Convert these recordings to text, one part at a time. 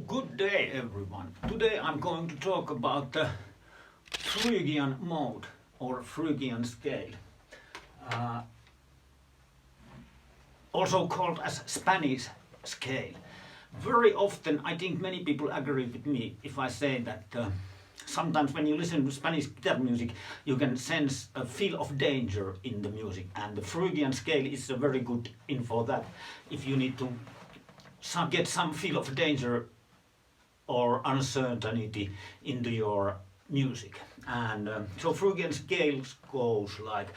Good day, everyone. Today I'm going to talk about the Phrygian mode or Phrygian scale, also called as Spanish scale. Very often, I think many people agree with me if I say that sometimes when you listen to Spanish guitar music, you can sense a feel of danger in the music, and the Phrygian scale is a very good info that if you need to get some feel of danger or uncertainty into your music. And so Phrygian scale goes like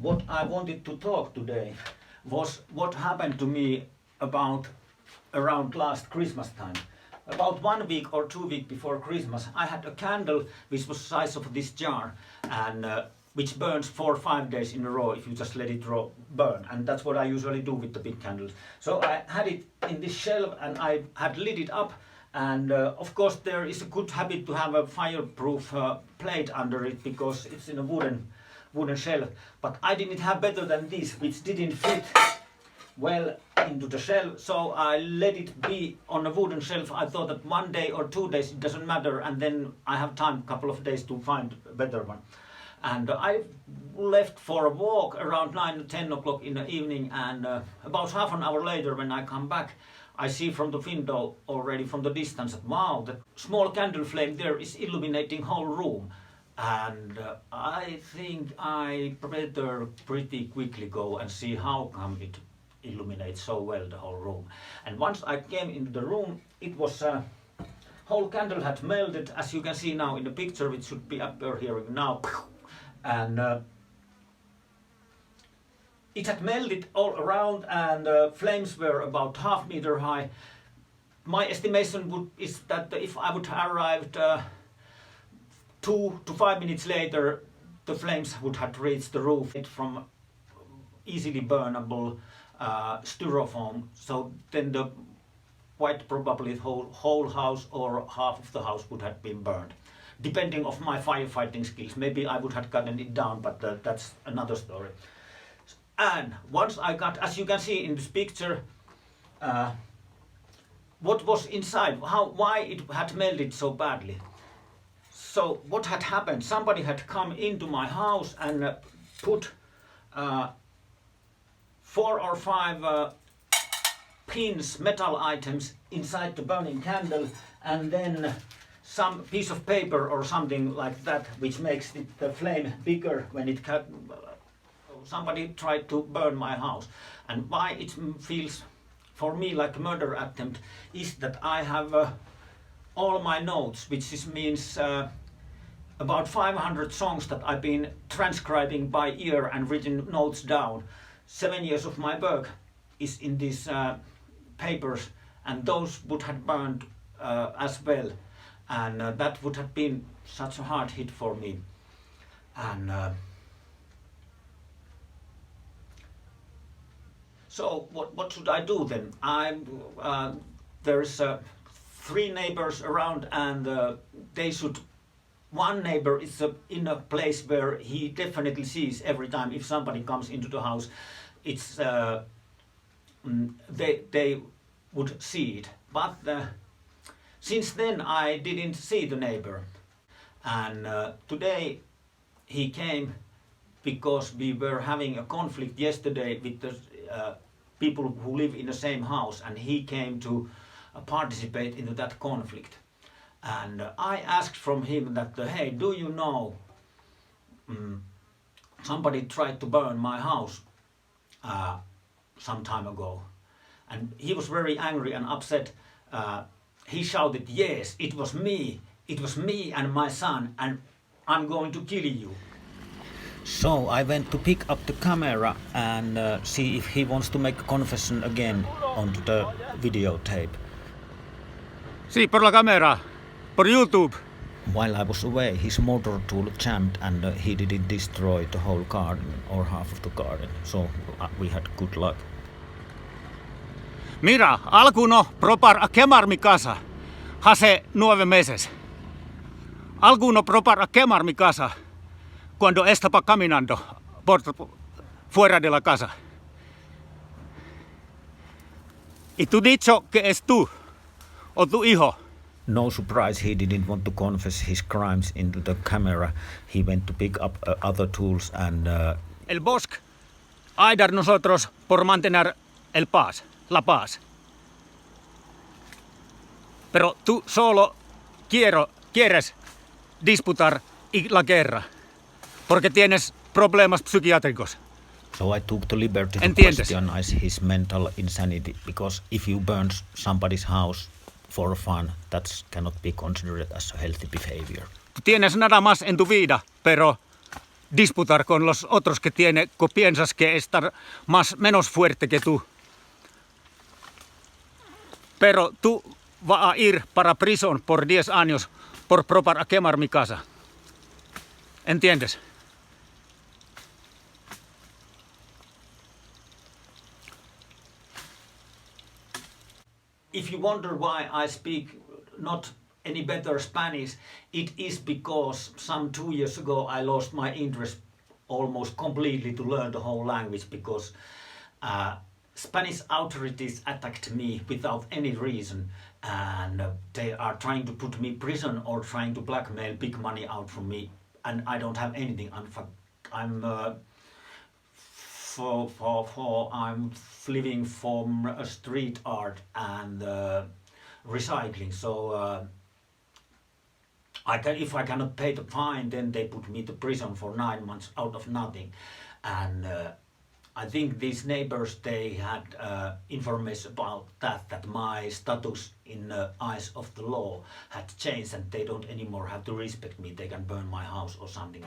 what I wanted to talk today was what happened to me around last Christmas time. About 1 week or 2 weeks before Christmas, I had a candle which was the size of this jar and which burns 4 or 5 days in a row if you just let it burn. And that's what I usually do with the big candles. So I had it in this shelf and I had lit it up. And of course there is a good habit to have a fireproof plate under it because it's in a wooden shelf. But I didn't have better than this, which didn't fit well into the shelf, so I let it be on a wooden shelf. I thought that 1 day or 2 days it doesn't matter, and then I have time, couple of days to find a better one. And I left for a walk around 9 or 10 o'clock in the evening, and about half an hour later when I come back, I see from the window already from the distance that wow, the small candle flame there is illuminating whole room. And I think I better pretty quickly go and see how come it illuminates so well the whole room. And once I came into the room, it was whole candle had melted, as you can see now in the picture, which should be up here now, and it had melted all around, and flames were about half meter high. My estimation is that if I would have arrived 2 to 5 minutes later, the flames would have reached the roof from easily burnable styrofoam, so then quite probably the whole house or half of the house would have been burned, depending on my firefighting skills. Maybe I would have gotten it down, but that's another story. And once I got, as you can see in this picture, what was inside, why it had melted so badly. So what had happened, somebody had come into my house and put 4 or 5 pins, metal items inside the burning candle, and then some piece of paper or something like that, which makes the flame bigger when it somebody tried to burn my house. And why it feels for me like a murder attempt is that I have all my notes, which means about 500 songs that I've been transcribing by ear and written notes down. 7 years of my work is in these papers, and those would have burned as well, and that would have been such a hard hit for me. And so what should I do then? There's 3 neighbors around, and one neighbor is in a place where he definitely sees every time if somebody comes into the house. It's they would see it, but since then I didn't see the neighbor. And today he came because we were having a conflict yesterday with the people who live in the same house, and he came to participate in that conflict. And I asked from him that, hey, do you know somebody tried to burn my house some time ago? And he was very angry and upset. He shouted, yes, it was me and my son, and I'm going to kill you. So I went to pick up the camera and see if he wants to make a confession again onto the videotape. Sí, por la cámara, por YouTube. While I was away, his motor tool jammed and he didn't destroy the whole garden or half of the garden, so we had good luck. Mira, alguno probar a quemar mi casa hace 9 meses. Alguno probar a quemar mi casa cuando estaba caminando fuera de la casa. Y tú dicho que es tú o tu hijo. No surprise, he didn't want to confess his crimes into the camera. He went to pick up other tools and... El bosque ayudar nosotros por mantener la paz. Pero tú solo quieres disputar la guerra porque tienes problemas psiquiátricos. So I took the liberty to ¿Entiendes? question his mental insanity, because if you burn somebody's house for fun, that cannot be considered as a healthy behavior. Tú tienes nada más en tu vida, pero disputar con los otros que piensas que estar menos fuerte que tú. Pero tú vas a ir para prisión por 10 años por probar a quemar mi casa. ¿Entiendes? If you wonder why I speak not any better Spanish, it is because some 2 years ago I lost my interest almost completely to learn the whole language, because Spanish authorities attacked me without any reason, and they are trying to put me in prison or trying to blackmail big money out from me, and I don't have anything. I'm living from street art and recycling. So if I cannot pay the fine, then they put me to prison for 9 months out of nothing. And I think these neighbors, they had information about that my status in the eyes of the law had changed, and they don't anymore have to respect me. They can burn my house or something.